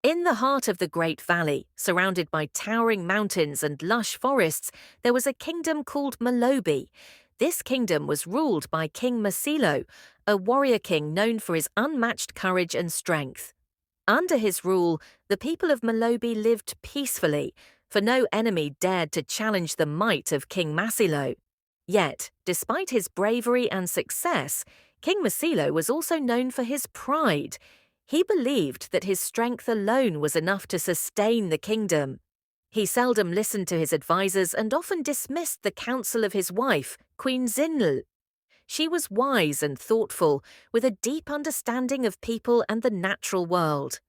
In the heart of the Great Valley, surrounded by towering mountains and lush forests, there was a kingdom called Malobi. This kingdom was ruled by King Masilo, a warrior king known for his unmatched courage and strength. Under his rule, the people of Malobi lived peacefully, for no enemy dared to challenge the might of King Masilo. Yet, despite his bravery and success, King Masilo was also known for his pride. He believed that his strength alone was enough to sustain the kingdom. He seldom listened to his advisers and often dismissed the counsel of his wife, Queen Zinhle. She was wise and thoughtful, with a deep understanding of people and the natural world.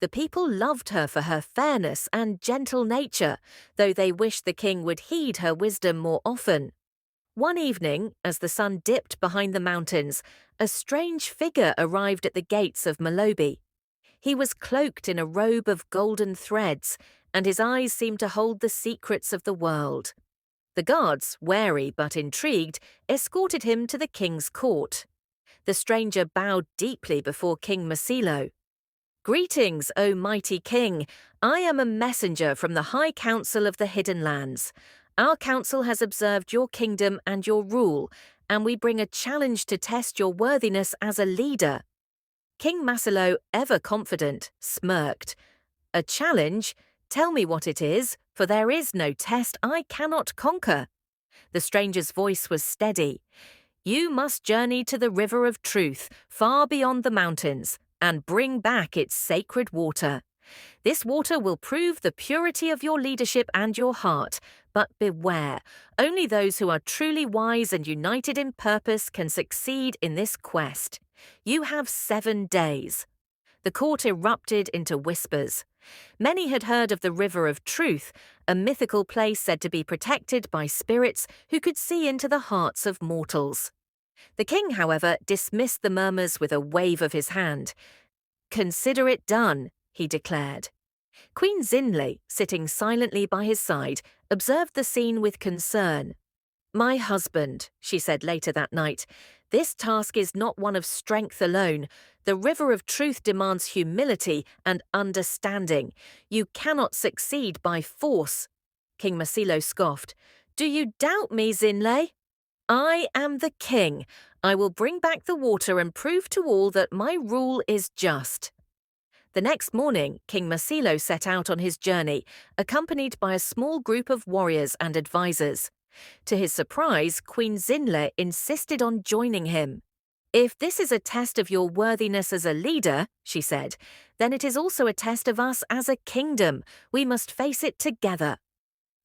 The people loved her for her fairness and gentle nature, though they wished the king would heed her wisdom more often. One evening, as the sun dipped behind the mountains, a strange figure arrived at the gates of Malobi. He was cloaked in a robe of golden threads, and his eyes seemed to hold the secrets of the world. The guards, wary but intrigued, escorted him to the king's court. The stranger bowed deeply before King Masilo. "Greetings, O mighty king. I am a messenger from the High Council of the Hidden Lands. Our council has observed your kingdom and your rule, and we bring a challenge to test your worthiness as a leader." King Masilo, ever confident, smirked. "A challenge? Tell me what it is, for there is no test I cannot conquer." The stranger's voice was steady. "You must journey to the river of truth, far beyond the mountains, and bring back its sacred water. This water will prove the purity of your leadership and your heart, but beware, only those who are truly wise and united in purpose can succeed in this quest. You have 7 days. The court erupted into whispers. Many had heard of the River of Truth, a mythical place said to be protected by spirits who could see into the hearts of mortals. The king, however, dismissed the murmurs with a wave of his hand. "Consider it done," he declared. Queen Zinhle, sitting silently by his side, observed the scene with concern. "My husband," she said later that night, "this task is not one of strength alone. The River of Truth demands humility and understanding. You cannot succeed by force." King Masilo scoffed. "Do you doubt me, Zinhle? I am the king. I will bring back the water and prove to all that my rule is just." The next morning, King Masilo set out on his journey, accompanied by a small group of warriors and advisers. To his surprise, Queen Zinhle insisted on joining him. "If this is a test of your worthiness as a leader," she said, "then it is also a test of us as a kingdom. We must face it together."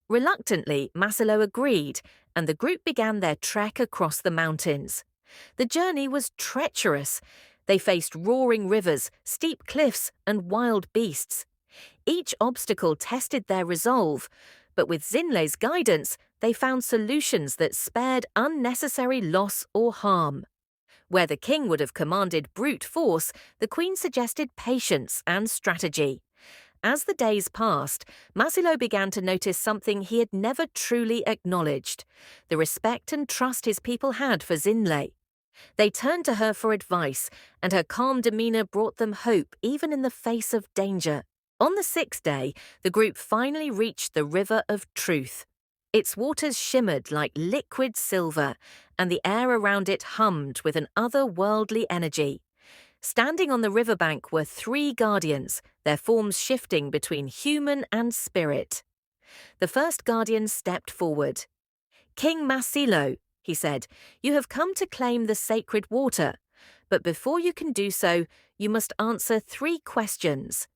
Reluctantly, Masilo agreed, and the group began their trek across the mountains. The journey was treacherous. They faced roaring rivers, steep cliffs, and wild beasts. Each obstacle tested their resolve, but with Zinhle's guidance, they found solutions that spared unnecessary loss or harm. Where the king would have commanded brute force, the queen suggested patience and strategy. As the days passed, Masilo began to notice something he had never truly acknowledged: the respect and trust his people had for Zinhle. They turned to her for advice, and her calm demeanor brought them hope even in the face of danger. On the 6th day, the group finally reached the River of Truth. Its waters shimmered like liquid silver, and the air around it hummed with an otherworldly energy. Standing on the riverbank were 3 guardians, their forms shifting between human and spirit. The first guardian stepped forward. "King Masilo," he said, "you have come to claim the sacred water. But before you can do so, you must answer 3 questions.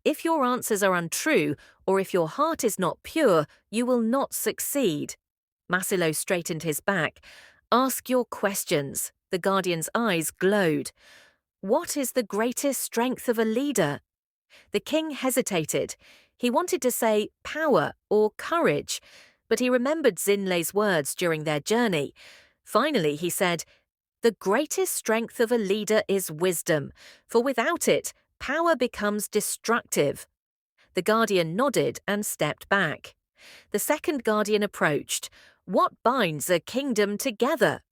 If your answers are untrue, or if your heart is not pure, you will not succeed." Masilo straightened his back. "Ask your questions." The guardian's eyes glowed. "What is the greatest strength of a leader?" The king hesitated. He wanted to say power or courage, but he remembered Zinhle's words during their journey. Finally, he said, "The greatest strength of a leader is wisdom, for without it, power becomes destructive." The guardian nodded and stepped back. The second guardian approached. "What binds a kingdom together?"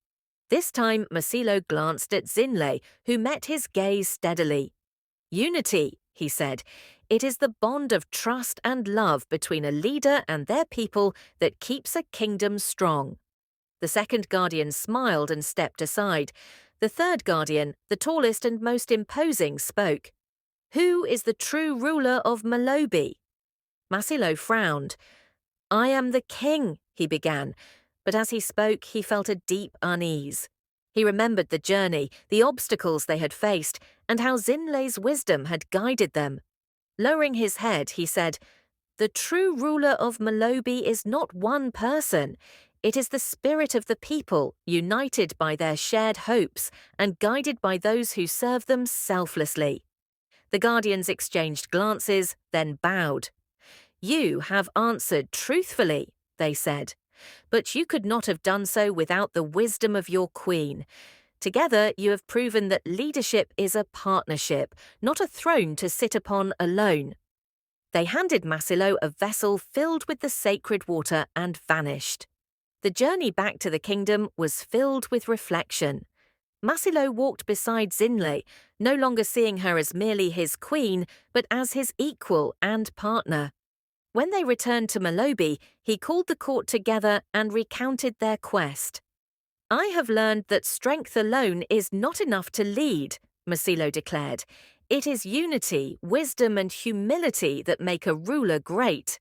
This time, Masilo glanced at Zinhle, who met his gaze steadily. "Unity," he said. It is the bond of trust and love between a leader and their people that keeps a kingdom strong. The second guardian smiled and stepped aside. The third guardian, the tallest and most imposing, spoke. Who is the true ruler of Malobi? Masilo frowned. I am the king, he began, but as he spoke he felt a deep unease. He remembered the journey, the obstacles they had faced, and how Zinhle's wisdom had guided them. Lowering his head, he said, The true ruler of Malobi is not one person. It is the spirit of the people, united by their shared hopes and guided by those who serve them selflessly. The guardians exchanged glances, then bowed. You have answered truthfully, they said, but you could not have done so without the wisdom of your queen. Together you have proven that leadership is a partnership, not a throne to sit upon alone. They handed Masilo a vessel filled with the sacred water and vanished. The journey back to the kingdom was filled with reflection. Masilo walked beside Zinhle, no longer seeing her as merely his queen, but as his equal and partner. When they returned to Malobi, he called the court together and recounted their quest. I have learned that strength alone is not enough to lead, Masilo declared. It is unity, wisdom, and humility that make a ruler great.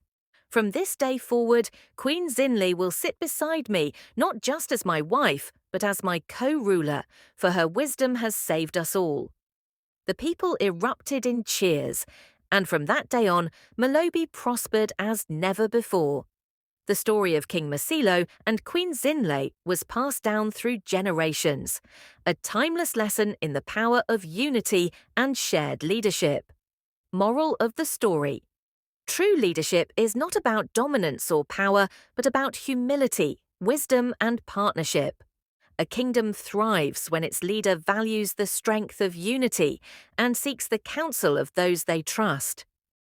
From this day forward, Queen Zinhle will sit beside me, not just as my wife, but as my co-ruler, for her wisdom has saved us all. The people erupted in cheers, and from that day on, Malobi prospered as never before. The story of King Masilo and Queen Zinhle was passed down through generations, a timeless lesson in the power of unity and shared leadership. Moral of the story: true leadership is not about dominance or power, but about humility, wisdom, and partnership. A kingdom thrives when its leader values the strength of unity and seeks the counsel of those they trust.